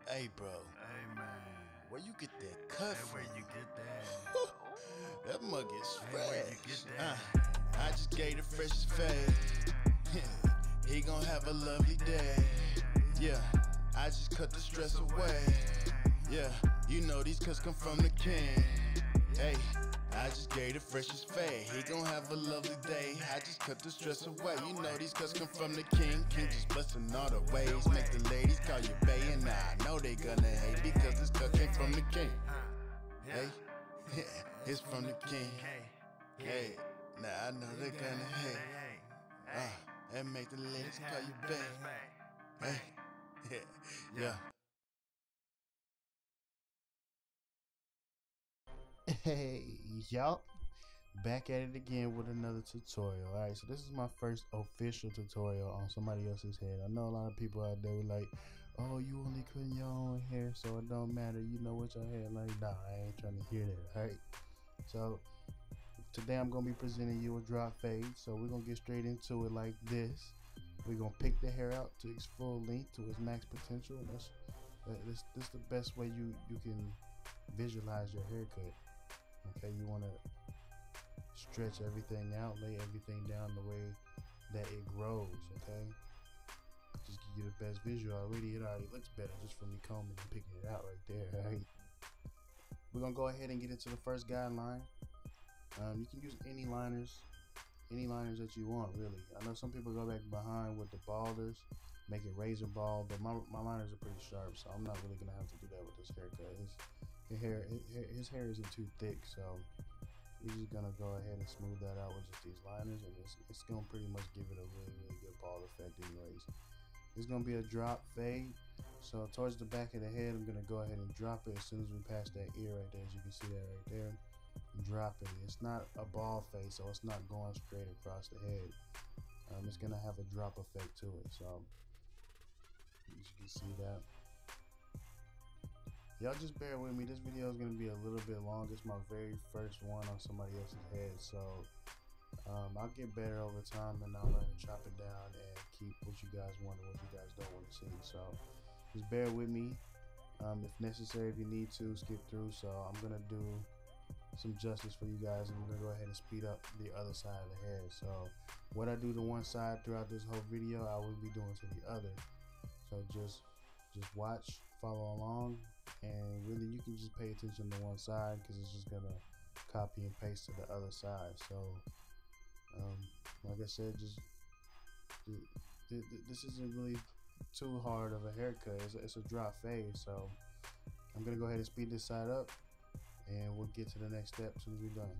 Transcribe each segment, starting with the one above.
Hey, bro. Hey, man. Where you get that cut Hey, from? where you get that? That mug is Hey, where you fresh. get that? I just gave the freshest fade. He gon' have a lovely day. Yeah, I just cut the stress away. Yeah, you know these cuts come from the king. Hey, I just gave the freshest fade. He gon' have a lovely day. I just cut the stress away. You know these cuts come from the king. King just bustin' all the ways. Make the ladies call you bae, and I know they gonna hate because this cut came from the king. Hey, it's from the king. Hey, now I know they're gonna hate. And make the ladies call you bae. Hey, yeah. Hey, y'all. Back at it again with another tutorial. Alright, so this is my first official tutorial on somebody else's head. I know a lot of people out there were like, oh, you only cutting your own hair, so it don't matter. You know what your hair like. Nah, I ain't trying to hear that. Alright. So today I'm gonna be presenting you a drop fade. So we're gonna get straight into it like this. We're gonna pick the hair out to its full length, to its max potential. This the best way you can visualize your haircut. Okay, you wanna stretch everything out, lay everything down the way that it grows. Okay, just give you the best visual. It already looks better just from me combing and picking it out right there. Right, we're gonna go ahead and get into the first guideline. You can use any liners that you want, really. I know some people go back behind with the balders, make it razor bald, but my liners are pretty sharp, so I'm not really gonna have to do that with this haircut. His hair isn't too thick, so we're just gonna go ahead and smooth that out with just these liners, and it's gonna pretty much give it a really good bald effect anyways. It's gonna be a drop fade, so towards the back of the head I'm gonna go ahead and drop it as soon as we pass that ear right there. As you can see that right there, drop it. It's not a ball fade, so it's not going straight across the head. It's gonna have a drop effect to it, so as you can see that. Y'all just bear with me. This video is going to be a little bit long. It's my very first one on somebody else's head, so I'll get better over time, and I'll learn to chop it down and keep what you guys want and what you guys don't want to see. So just bear with me. If necessary, if you need to, skip through. So I'm going to do some justice for you guys, and I'm going to go ahead and speed up the other side of the head. So what I do to one side throughout this whole video, I will be doing to the other. So just watch, follow along, and really you can just pay attention to one side because it's just gonna copy and paste to the other side. So like I said, this isn't really too hard of a haircut. It's a drop fade, so I'm gonna go ahead and speed this side up, and we'll get to the next step as soon as we're done.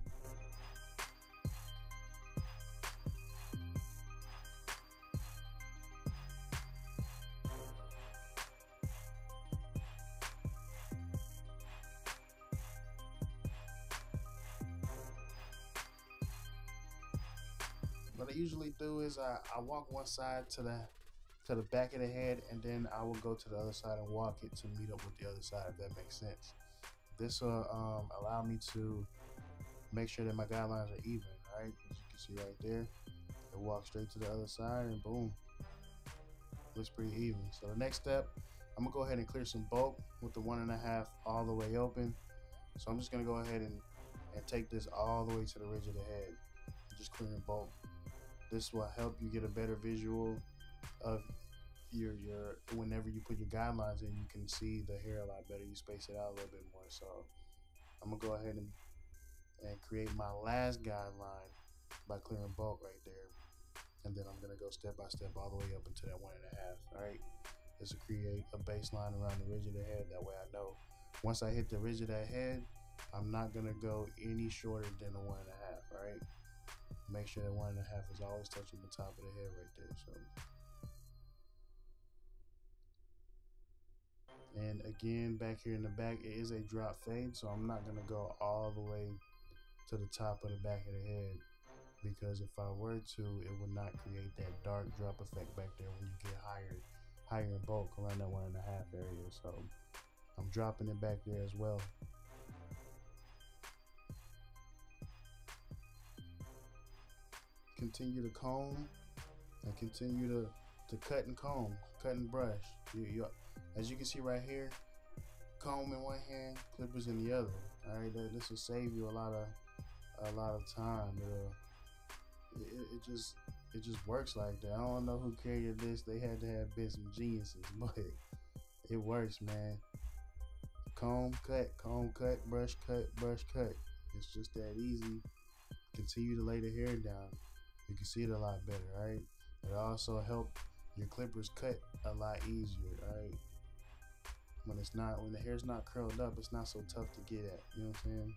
What I usually do is I walk one side to the back of the head, and then I will go to the other side and walk it to meet up with the other side, if that makes sense. This will allow me to make sure that my guidelines are even, right? As you can see right there, I walk straight to the other side, and boom, looks pretty even. So the next step, I'm gonna go ahead and clear some bulk with the 1.5 all the way open. So I'm just gonna go ahead and take this all the way to the ridge of the head, just clearing bulk. This will help you get a better visual of your whenever you put your guidelines in, you can see the hair a lot better. You space it out a little bit more. So I'm gonna go ahead and create my last guideline by clearing bulk right there, and then I'm gonna go step by step all the way up into that 1.5. All right, this will create a baseline around the ridge of the head. That way I know once I hit the ridge of that head, I'm not gonna go any shorter than the 1.5. All right, make sure that 1.5 is always touching the top of the head right there. So, and again, back here in the back, it is a drop fade, so I'm not gonna go all the way to the top of the back of the head, because if I were to, it would not create that dark drop effect back there when you get higher in bulk around that 1.5 area. So I'm dropping it back there as well. Continue to comb and continue to cut and comb, cut and brush. as you can see right here, comb in one hand, clippers in the other. All right, this will save you a lot of time. It just works like that. I don't know who created this. They had to have been some geniuses, but it works, man. Comb, cut, brush, cut, brush, cut. It's just that easy. Continue to lay the hair down. You can see it a lot better, right? It also helps your clippers cut a lot easier, right? When the hair's not curled up, it's not so tough to get at. You know what I'm saying?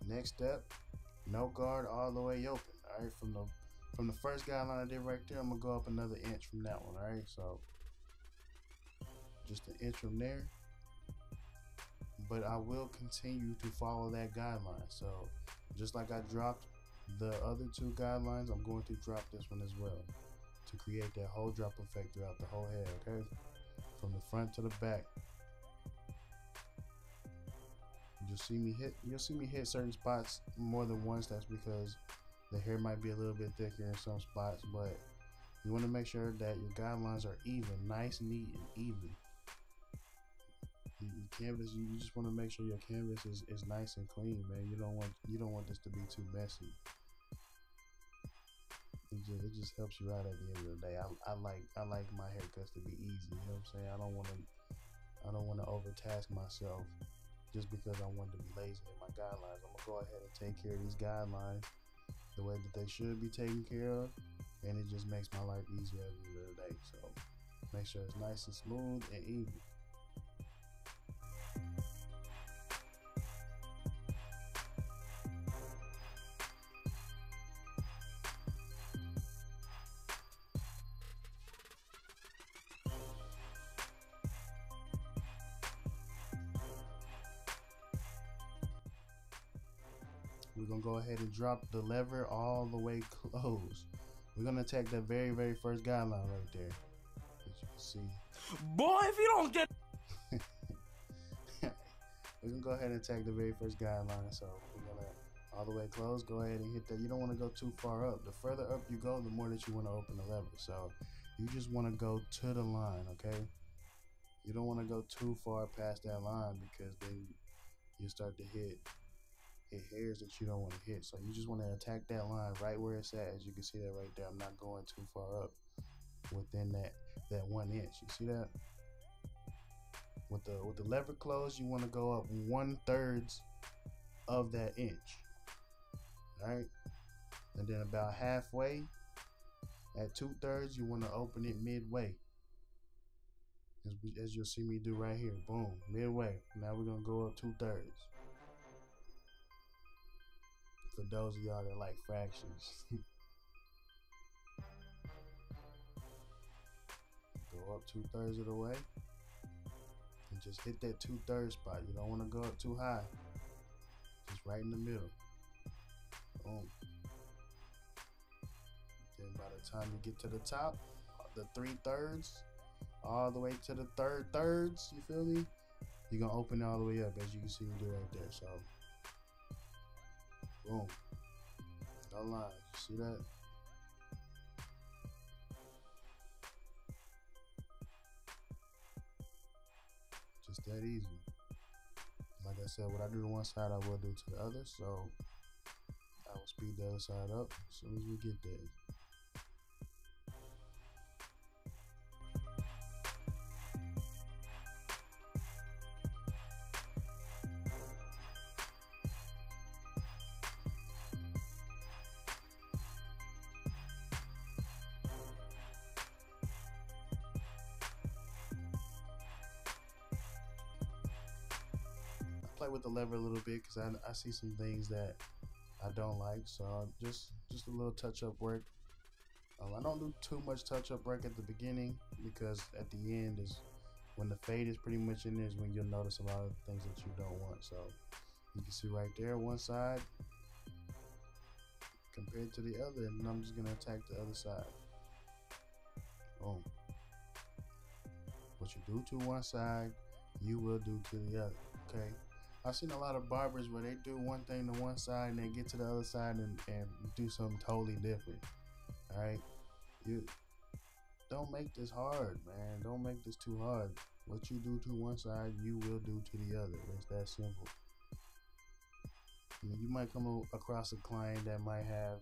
Next step, no guard all the way open. All right, from the first guideline I did right there, I'm gonna go up another inch from that one. All right, so just an inch from there. But I will continue to follow that guideline. So just like I dropped the other two guidelines, I'm going to drop this one as well to create that whole drop effect throughout the whole head. Okay, from the front to the back. You'll see me hit certain spots more than once. That's because the hair might be a little bit thicker in some spots, but you want to make sure that your guidelines are even, nice, neat, and even. Your canvas, you just want to make sure your canvas is nice and clean, man. You don't want this to be too messy. It just helps you out at the end of the day. I like my haircuts to be easy. You know what I'm saying? I don't want to overtask myself just because I want to be lazy in my guidelines. I'm gonna go ahead and take care of these guidelines the way that they should be taken care of, and it just makes my life easier at the end of the day. So make sure it's nice and smooth and even. We're gonna go ahead and drop the lever all the way close. We're gonna attack that very first guideline right there, as you can see. Boy, if you don't get We're gonna go ahead and attack the very first guideline. So we're gonna all the way close. Go ahead and hit that. You don't want to go too far up. The further up you go, the more that you want to open the lever. So you just want to go to the line, okay? You don't want to go too far past that line because then you start to hit hairs that you don't want to hit. So you just want to attack that line right where it's at. As you can see that right there, I'm not going too far up within that 1 inch. You see that? With the lever closed, you want to go up 1/3 of that inch. All right, and then about halfway at 2/3, you want to open it midway. As you'll see me do right here, boom, midway. Now we're gonna go up 2/3. For those of y'all that like fractions. Go up 2/3 of the way and just hit that 2/3 spot. You don't want to go up too high, just right in the middle. Boom. Then by the time you get to the top, the 3/3 all the way to the 3/3, you feel me? You're gonna open it all the way up, as you can see me do right there. So boom. No lines. You see that? Just that easy. Like I said, what I do to one side, I will do to the other. So I will speed the other side up as soon as we get there. Play with the lever a little bit because I see some things that I don't like, so just a little touch-up work. I don't do too much touch-up work at the beginning because at the end is when the fade is pretty much in there is when you'll notice a lot of things that you don't want. So you can see right there one side compared to the other, and I'm just gonna attack the other side. Boom. What you do to one side, you will do to the other. Okay. I've seen a lot of barbers where they do one thing to one side and then get to the other side and do something totally different. All right, you don't make this hard, man. Don't make this too hard. What you do to one side, you will do to the other. It's that simple. I mean, you might come across a client that might have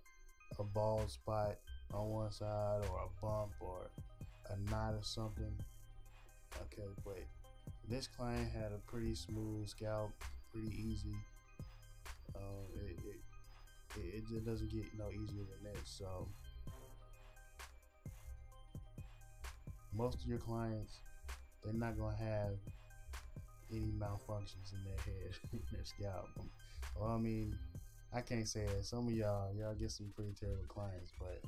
a bald spot on one side or a bump or a knot or something. Okay, but this client had a pretty smooth scalp, pretty easy. It doesn't get no easier than this. So most of your clients, they're not gonna have any malfunctions in their head, in their scalp. Well, I mean, I can't say it. Some of y'all get some pretty terrible clients, but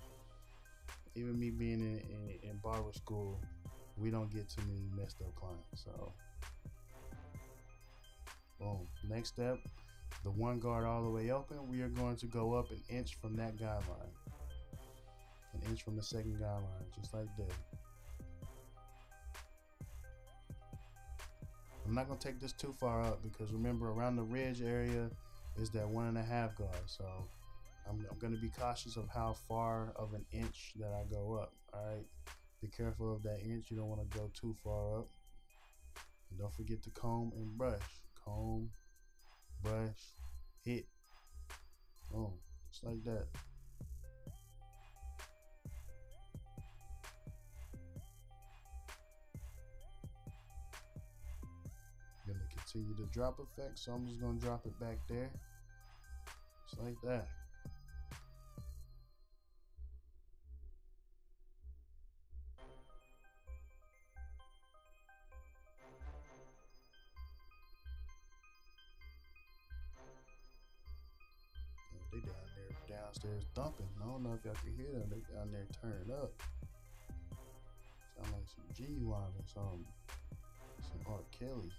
even me being in barber school, we don't get too many messed up clients. So, boom. Next step, the one guard all the way open, we are going to go up an inch from that guideline. An inch from the second guideline, just like that. I'm not going to take this too far up because remember, around the ridge area is that 1.5 guard. So I'm going to be cautious of how far of an inch that I go up. All right, be careful of that inch. You don't want to go too far up. And don't forget to comb and brush. Comb, brush, hit. Oh, just like that. Gonna continue the drop effect, so I'm just gonna drop it back there, just like that. They down there downstairs thumping. I don't know if y'all can hear them. They down there turning up. Sound like some G-Wine or something. Some R. Kelly.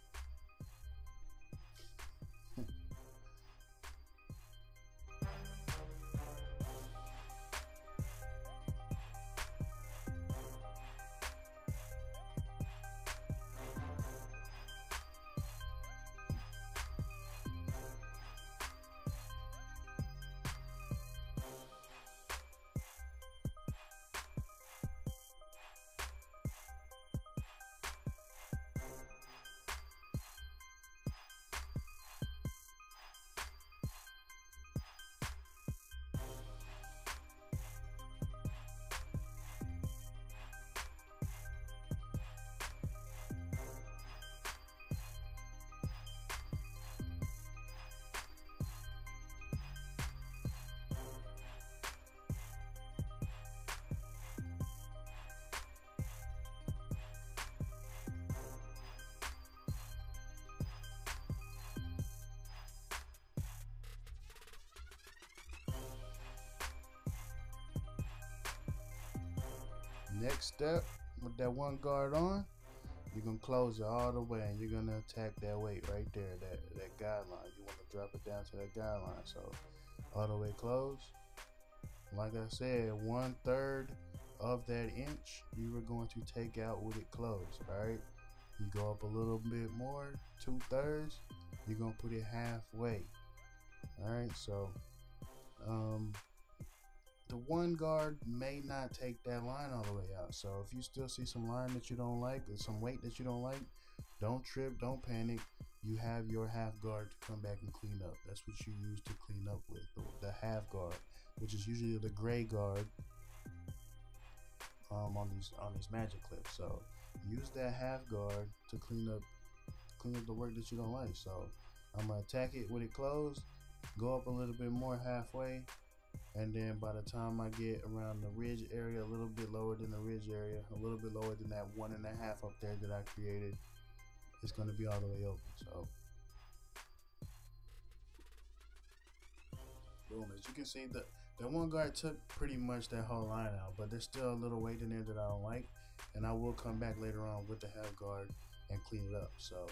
Next step, with that one guard on, you're gonna close it all the way and you're gonna attack that weight right there, that guideline. You want to drop it down to that guideline. So all the way close. Like I said, 1/3 of that inch you are going to take out with it closed. Alright. You go up a little bit more, 2/3, you're gonna put it halfway. Alright, so the one guard may not take that line all the way out. So if you still see some line that you don't like or some weight that you don't like, don't trip, don't panic. You have your half guard to come back and clean up. That's what you use to clean up with, the half guard, which is usually the gray guard on these magic clips. So use that half guard to clean up the work that you don't like. So I'm gonna attack it with it closed, go up a little bit more halfway, and then by the time I get around the ridge area, a little bit lower than the ridge area, a little bit lower than that 1.5 up there that I created, it's going to be all the way open. So boom, as you can see, the one guard took pretty much that whole line out, but there's still a little weight in there that I don't like, and I will come back later on with the half guard and clean it up. So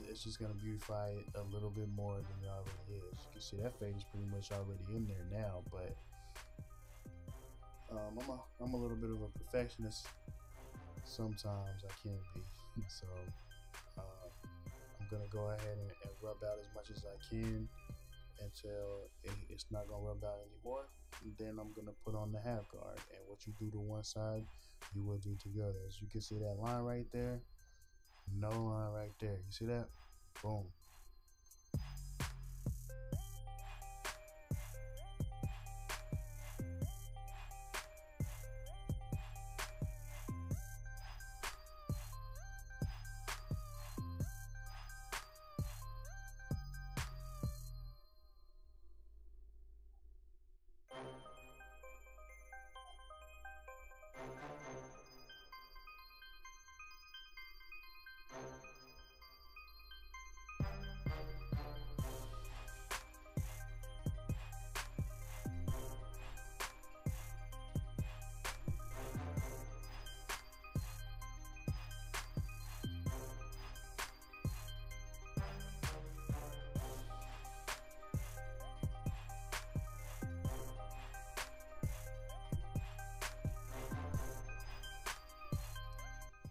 it's just going to beautify it a little bit more than it already is. You can see that fade is pretty much already in there now, but I'm a little bit of a perfectionist. Sometimes I can be. So I'm gonna go ahead and rub out as much as I can until it's not gonna rub out anymore. And then I'm gonna put on the half guard, and what you do to one side, you will do to the other. As you can see that line right there, no line right there. You see that? Boom.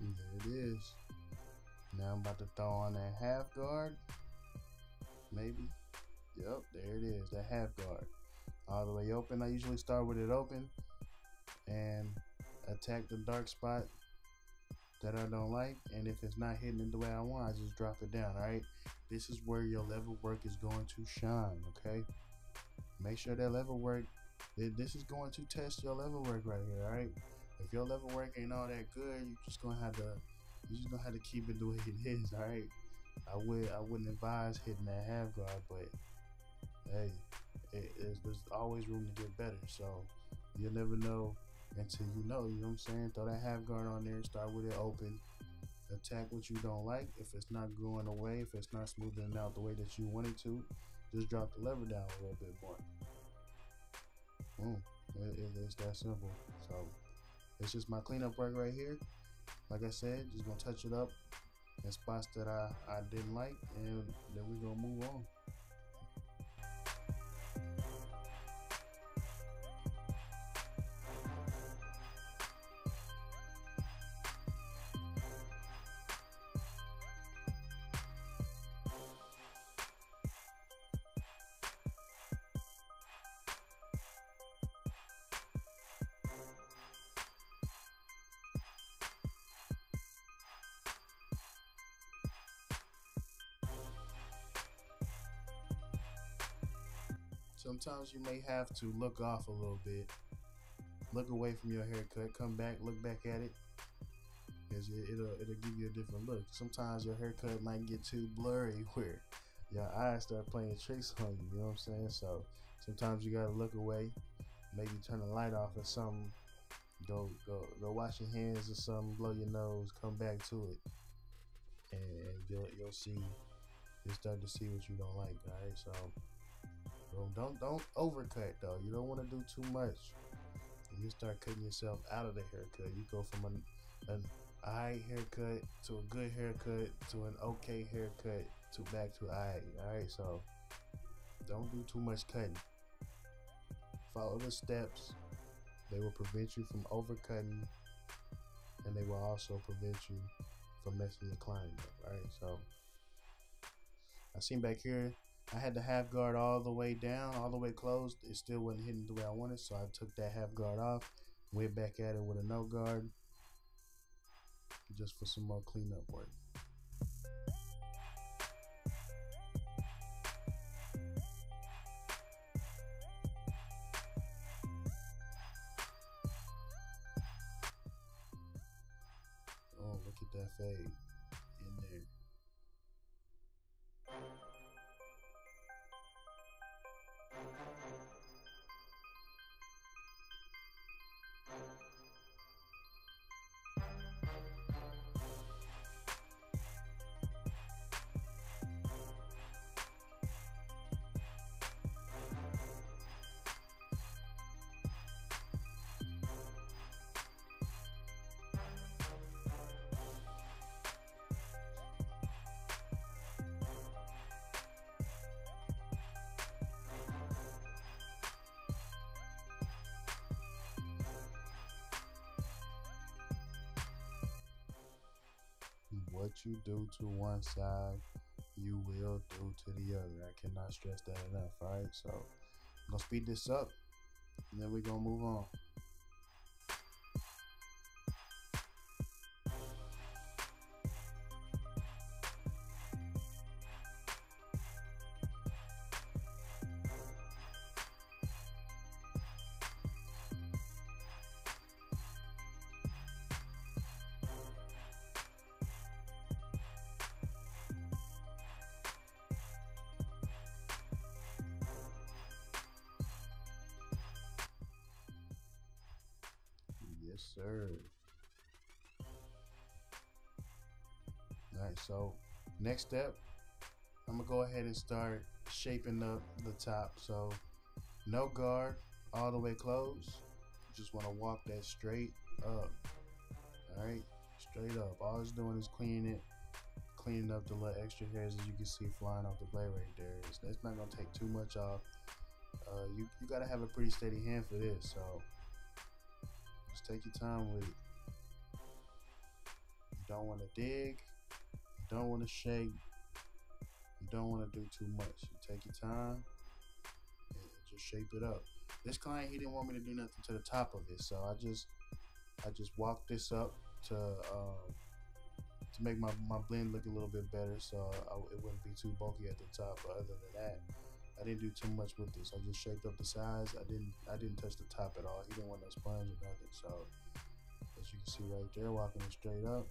There it is. Now I'm about to throw on that half guard. Maybe. Yep, there it is. That half guard. All the way open. I usually start with it open and attack the dark spot that I don't like. And if it's not hitting it the way I want, I just drop it down. Alright. This is where your level work is going to shine. Okay. Make sure that level work. This is going to test your level work right here. Alright. If your level work ain't all that good, you're just gonna have to keep it the way it is. All right. I wouldn't advise hitting that half guard, but hey, there's always room to get better. So you'll never know until you know. You know what I'm saying? Throw that half guard on there. Start with it open. Attack what you don't like. If it's not going away, if it's not smoothing out the way that you want it to, just drop the lever down a little bit more. Boom. It's that simple. So it's just my cleanup work right here. Like I said, just gonna touch it up in spots that I didn't like, and then we're gonna move on. Sometimes you may have to look off a little bit, look away from your haircut, come back, look back at it, because it'll give you a different look. Sometimes your haircut might get too blurry where your eyes start playing tricks on you. You know what I'm saying? So sometimes you gotta look away, maybe turn the light off or something. Go wash your hands or something, blow your nose, come back to it, and you'll see. You'll start to see what you don't like. All right, so. Don't overcut though. You don't want to do too much. You start cutting yourself out of the haircut. You go from an alright haircut to a good haircut to an okay haircut to back to alright. Alright, so don't do too much cutting. Follow the steps. They will prevent you from overcutting, and they will also prevent you from messing your client up. Alright, so I seen back here, I had the half guard all the way down, all the way closed. It still wasn't hitting the way I wanted, so I took that half guard off, went back at it with a no guard, just for some more cleanup work. Oh, look at that fade in there. What you do to one side, you will do to the other. I cannot stress that enough. All right, so I'm gonna speed this up, and then we're gonna move on. Yes, sir. All right, so next step, I'm gonna go ahead and start shaping up the top. So no guard, all the way closed. Just want to walk that straight up. All right, straight up. All it's doing is cleaning up the little extra hairs that you can see flying off the blade right there. So that's not gonna take too much off. You gotta have a pretty steady hand for this, so just take your time with it. You don't want to dig, you don't want to shake, you don't want to do too much. You take your time and just shape it up. This client, he didn't want me to do nothing to the top of it, so I just walked this up to make my blend look a little bit better, so it wouldn't be too bulky at the top. But other than that, I didn't do too much with this. I just shaped up the sides. I didn't touch the top at all. He didn't want no sponge or nothing. So as you can see right there, walking it straight up.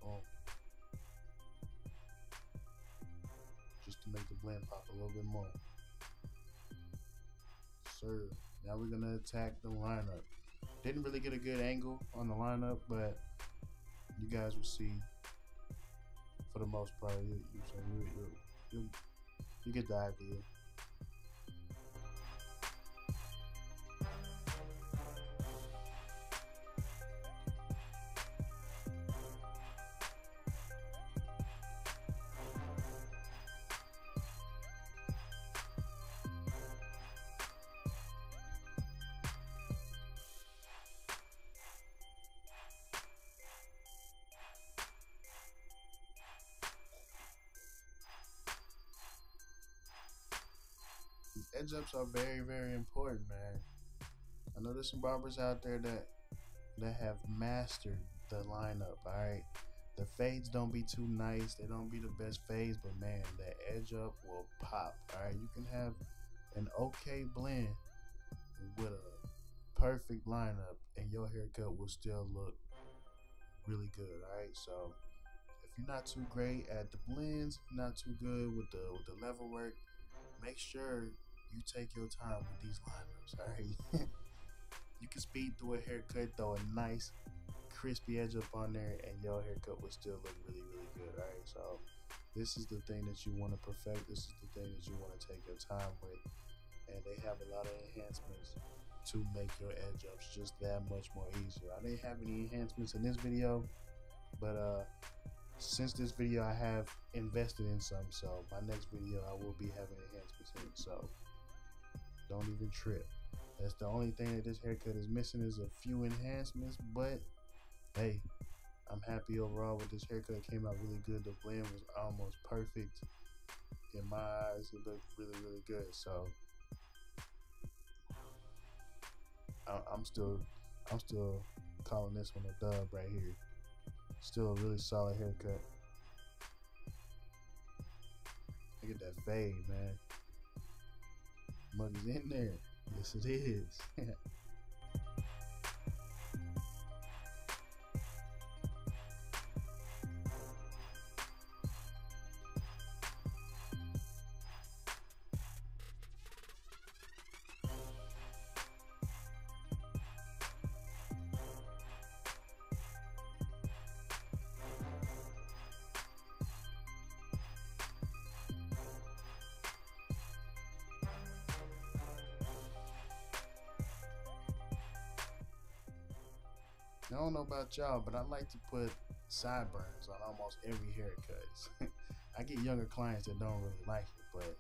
Boom. Just to make the blend pop a little bit more. Sir. Now we're gonna attack the lineup. Didn't really get a good angle on the lineup, but you guys will see. For the most part, you get the idea. Edge ups are very, very important, man. I know there's some barbers out there that have mastered the lineup. All right, the fades don't be too nice. They don't be the best fades, but man, that edge up will pop. All right, you can have an okay blend with a perfect lineup, and your haircut will still look really good. All right, so if you're not too great at the blends, not too good with the level work, make sure you take your time with these lineups. All right. You can speed through a haircut, throw a nice crispy edge up on there, and your haircut will still look really, really good. All right, so this is the thing that you want to perfect. This is the thing that you want to take your time with, and they have a lot of enhancements to make your edge ups just that much more easier. I didn't have any enhancements in this video, but since this video I have invested in some, so my next video I will be having enhancements in it, so don't even trip. That's the only thing that this haircut is missing, is a few enhancements, but hey, I'm happy overall with this haircut. It came out really good. The blend was almost perfect in my eyes. It looked really, really good. So I'm still calling this one a dub right here. Still a really solid haircut. Look at that fade, man. Mug is in there. Yes, it is. I don't know about y'all, but I like to put sideburns on almost every haircut. I get younger clients that don't really like it, but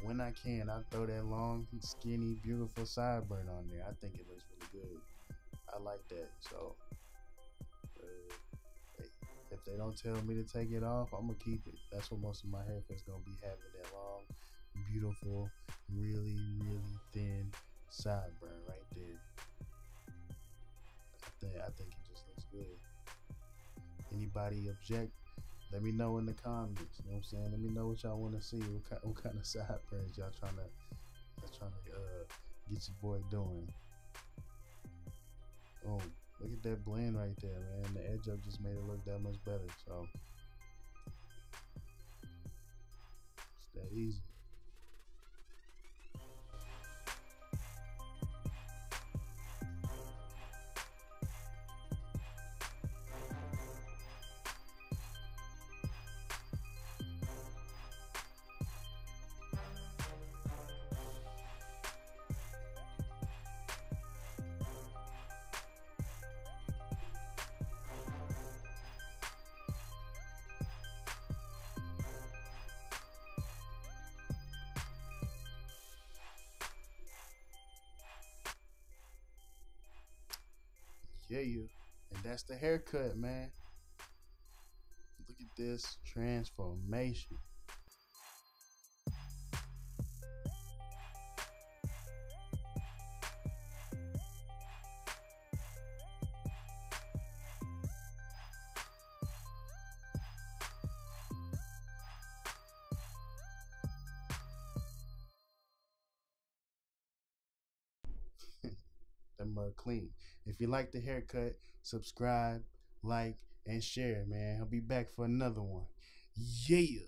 when I can, I throw that long, skinny, beautiful sideburn on there. I think it looks really good. I like that. So, hey, If they don't tell me to take it off, I'm gonna keep it. That's what most of my haircuts gonna be having, that long, beautiful, really, really thin sideburn right there. I think it just looks good. Anybody object? Let me know in the comments. You know what I'm saying? Let me know what y'all want to see. What kind of sideburns y'all trying to get your boy doing. Oh, look at that blend right there, man. The edge up just made it look that much better. So it's that easy. Yeah, and that's the haircut, man. Look at this transformation. That mug clean. If you like the haircut, subscribe, like, and share, man. I'll be back for another one. Yeah.